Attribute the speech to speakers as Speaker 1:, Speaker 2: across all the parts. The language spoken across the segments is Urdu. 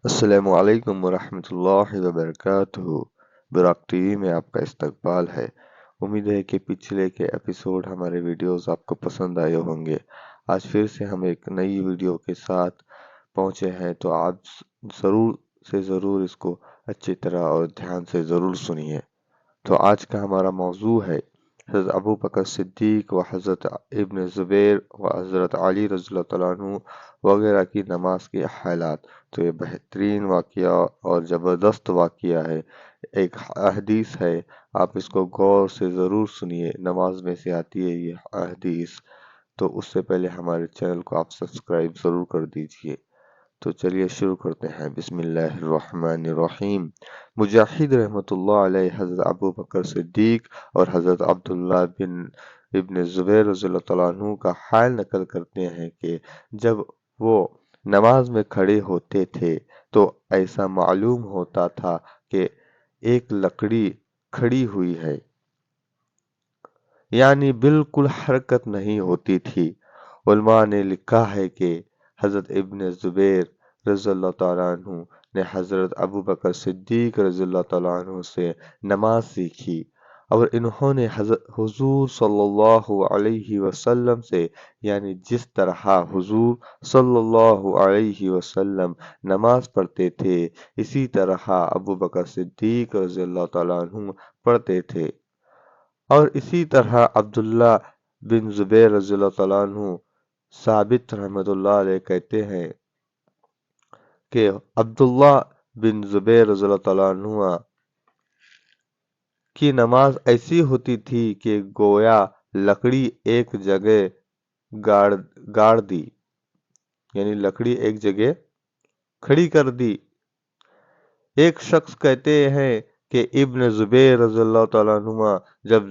Speaker 1: السلام علیکم ورحمۃ اللہ وبرکاتہ۔ براک ٹی وی میں آپ کا استقبال ہے۔ امید ہے کہ پچھلے کے ایپیسوڈ ہمارے ویڈیوز آپ کو پسند آئے ہوں گے۔ آج پھر سے ہم ایک نئی ویڈیو کے ساتھ پہنچے ہیں، تو آپ ضرور سے ضرور اس کو اچھی طرح اور دھیان سے ضرور سنیے۔ تو آج کا ہمارا موضوع ہے حضرت ابو بکر صدیق و حضرت ابن زبیر و حضرت علی رضی اللہ تعالیٰ عنہ وغیرہ کی نماز کے حالات۔ تو یہ بہترین واقعہ اور زبردست واقعہ ہے، ایک حدیث ہے، آپ اس کو غور سے ضرور سنیے، نماز میں سے آتی ہے یہ حدیث۔ تو اس سے پہلے ہمارے چینل کو آپ سبسکرائب ضرور کر دیجئے۔ تو چلیے شروع کرتے ہیں۔ بسم اللہ الرحمن الرحیم۔ مجاہد رحمۃ اللہ علیہ حضرت ابو بکر صدیق اور حضرت عبداللہ بن ابن زبیر رضی اللہ تعالیٰ عنہ کا حال نقل کرتے ہیں کہ جب وہ نماز میں کھڑے ہوتے تھے تو ایسا معلوم ہوتا تھا کہ ایک لکڑی کھڑی ہوئی ہے، یعنی بالکل حرکت نہیں ہوتی تھی۔ علماء نے لکھا ہے کہ حضرت ابن زبیر رضی اللہ تعالیٰ عنہ نے حضرت ابو بکر صدیق رضی اللہ تعالیٰ عنہ سے نماز سیکھی، اور انہوں نے حضور صلی اللہ علیہ وسلم سے، یعنی جس طرح حضور صلی اللہ علیہ وسلم نماز پڑھتے تھے اسی طرح ابو بکر صدیق رضی اللہ تعالیٰ عنہ پڑھتے تھے۔ اور اسی طرح عبداللہ بن زبیر رضی اللہ تعالیٰ عنہ، ثابت رحمۃ اللہ علیہ کہتے ہیں کہ عبداللہ بن زبیر رضی اللہ تعالیٰ عنہ کی نماز ایسی ہوتی تھی کہ گویا لکڑی ایک جگہ گاڑ دی، یعنی لکڑی ایک جگہ کھڑی کر دی۔ ایک شخص کہتے ہیں کہ ابن زبیر رضی اللہ تعالیٰ عنہ جب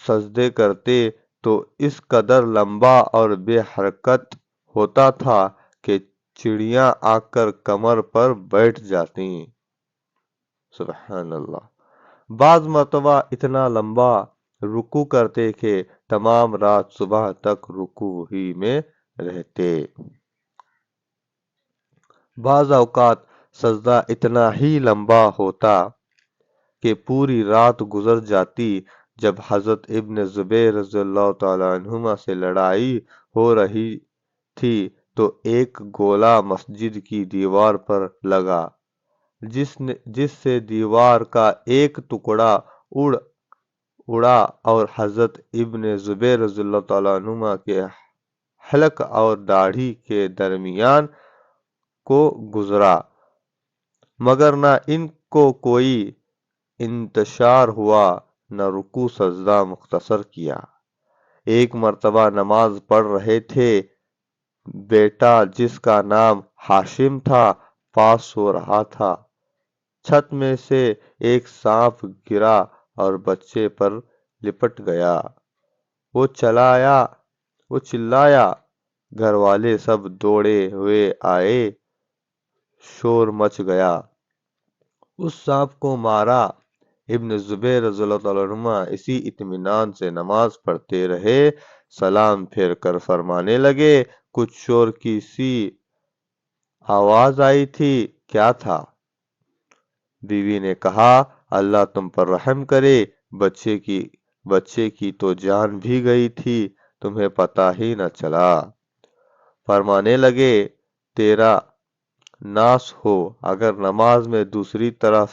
Speaker 1: سجدے کرتے تو اس قدر لمبا اور بے حرکت ہوتا تھا کہ چڑیاں آ کر کمر پر بیٹھ جاتی۔ سبحان اللہ۔ بعض مرتبہ اتنا لمبا رکوع کرتے کہ تمام رات صبح تک رکوع ہی میں رہتے۔ بعض اوقات سجدہ اتنا ہی لمبا ہوتا کہ پوری رات گزر جاتی۔ جب حضرت ابن زبیر رضی اللہ تعالیٰ عنہما سے لڑائی ہو رہی تھی تو ایک گولا مسجد کی دیوار پر لگا، جس سے دیوار کا ایک ٹکڑا اڑا اور حضرت ابن زبیر رضی اللہ تعالیٰ عنہما کے حلق اور داڑھی کے درمیان کو گزرا، مگر نہ ان کو کوئی انتشار ہوا نہ رکوع سجدہ مختصر کیا۔ ایک مرتبہ نماز پڑھ رہے تھے، بیٹا جس کا نام ہاشم تھا پاس سو رہا تھا۔ چھت میں سے ایک سانپ گرا اور بچے پر لپٹ گیا۔ وہ چلایا، گھر والے سب دوڑے ہوئے آئے، شور مچ گیا۔ اس سانپ کو مارا۔ ابن زبیر رضی اللہ تعالیٰ عنہ اسی اطمینان سے نماز پڑھتے رہے، سلام پھیر کر فرمانے لگے، کچھ شور کی سی آواز آئی تھی، کیا تھا؟ بیوی نے کہا، اللہ تم پر رحم کرے، بچے کی تو جان بھی گئی تھی، تمہیں پتہ ہی نہ چلا۔ فرمانے لگے، تیرا ناس ہو، اگر نماز میں دوسری طرف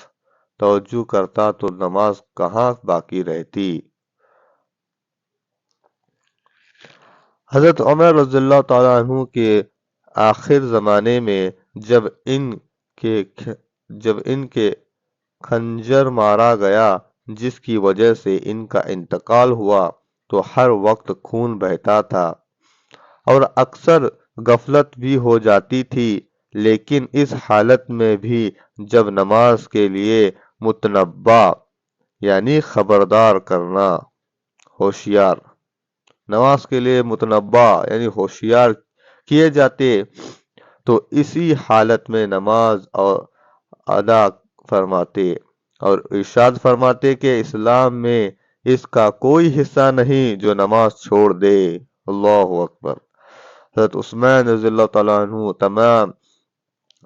Speaker 1: توجہ کرتا تو نماز کہاں باقی رہتی۔ حضرت عمر رضی اللہ تعالیٰ عنہ کے آخر زمانے میں جب ان کے خنجر مارا گیا، جس کی وجہ سے ان کا انتقال ہوا، تو ہر وقت خون بہتا تھا اور اکثر غفلت بھی ہو جاتی تھی، لیکن اس حالت میں بھی جب نماز کے لیے متنبہ یعنی خبردار کرنا، ہوشیار، نماز کے لیے متنبہ یعنی ہوشیار کیے جاتے، تو اسی حالت میں نماز ادا فرماتے اور ارشاد فرماتے کہ اسلام میں اس کا کوئی حصہ نہیں جو نماز چھوڑ دے۔ اللہ اکبر۔ حضرت عثمان رضی اللہ تعالیٰ عنہ تمام